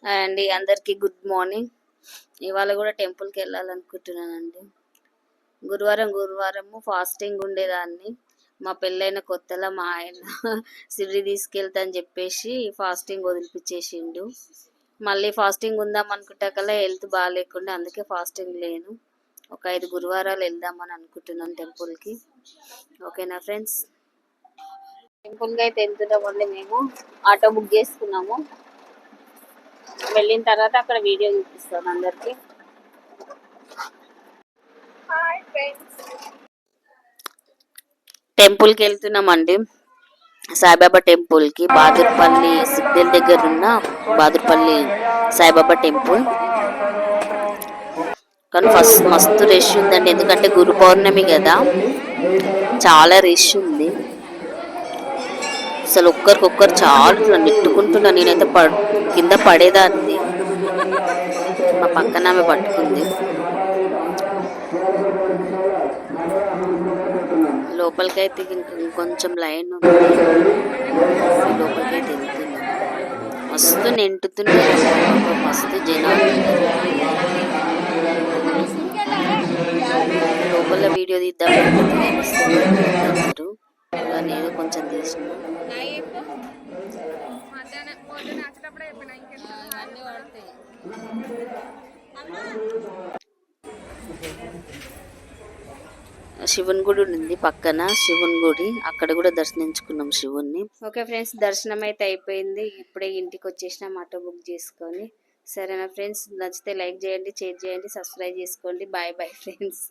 అండి అందరికీ good morning. ఇవాళ కూడా టెంపుల్కి వెళ్ళాలనుకుంటున్నానండి. గురువారము ఫాస్టింగ్ ఉండేదాన్ని. మా పెళ్ళైన కొత్తలో మా ఆయన షిరిడి తీసుకెళ్తా అని చెప్పేసి ఫాస్టింగ్ వదిలిపించేసిండు. మళ్ళీ ఫాస్టింగ్ ఉందాం అనుకుంటాకల్లా హెల్త్ బాగాలేకుండా అందుకే ఫాస్టింగ్ లేను. ఒక 5 గురువారాలు వెళ్దామని అనుకుంటున్నాను టెంపుల్కి. ఓకేనా ఫ్రెండ్స్? టెంపుల్కి అయితే వెళ్తున్నామండి. మేము ఆటో బుక్ చేసుకున్నాము. వెళ్ళిన తర్వాత అక్కడ వీడియో చూపిస్తాను అందరికి. టెంపుల్కి వెళ్తున్నామండి, సాయిబాబా టెంపుల్కి. బాదుర్పల్లి సిగ్నల్ దగ్గర ఉన్న బాదుర్పల్లి సాయిబాబా టెంపుల్. కానీ ఫస్ట్ మస్తు రష్ ఉందండి, ఎందుకంటే గురు పౌర్ణమి కదా, చాలా రష్ ఉంది. అసలు ఒక్కరికొక్కరు చాలా నెట్టుకుంటున్నా. నేనైతే కింద పడేదాన్ని. మా పక్కన ఆమె పట్టుకుంది. లోపలికైతే ఇంకొంచెం లైన్ ఉంది. లోపలికైతే వెళ్తున్నాం. మస్తు నింటుతున్నారు, మస్తు జనాలు. లోపల వీడియో తీద్దాం అందరూ, నేను కొంచెం తీసిన. శివుని గుడి ఉంది పక్కన, శివుని గుడి, అక్కడ కూడా దర్శించుకున్నాం శివుణ్ణి. ఓకే ఫ్రెండ్స్, దర్శనం అయితే అయిపోయింది. ఇప్పుడే ఇంటికి వచ్చేసినాం ఆటో బుక్ చేసుకొని. సరేనా ఫ్రెండ్స్? నచ్చితే లైక్ చేయండి, షేర్ చేయండి, సబ్స్క్రైబ్ చేసుకోండి. Bye bye friends.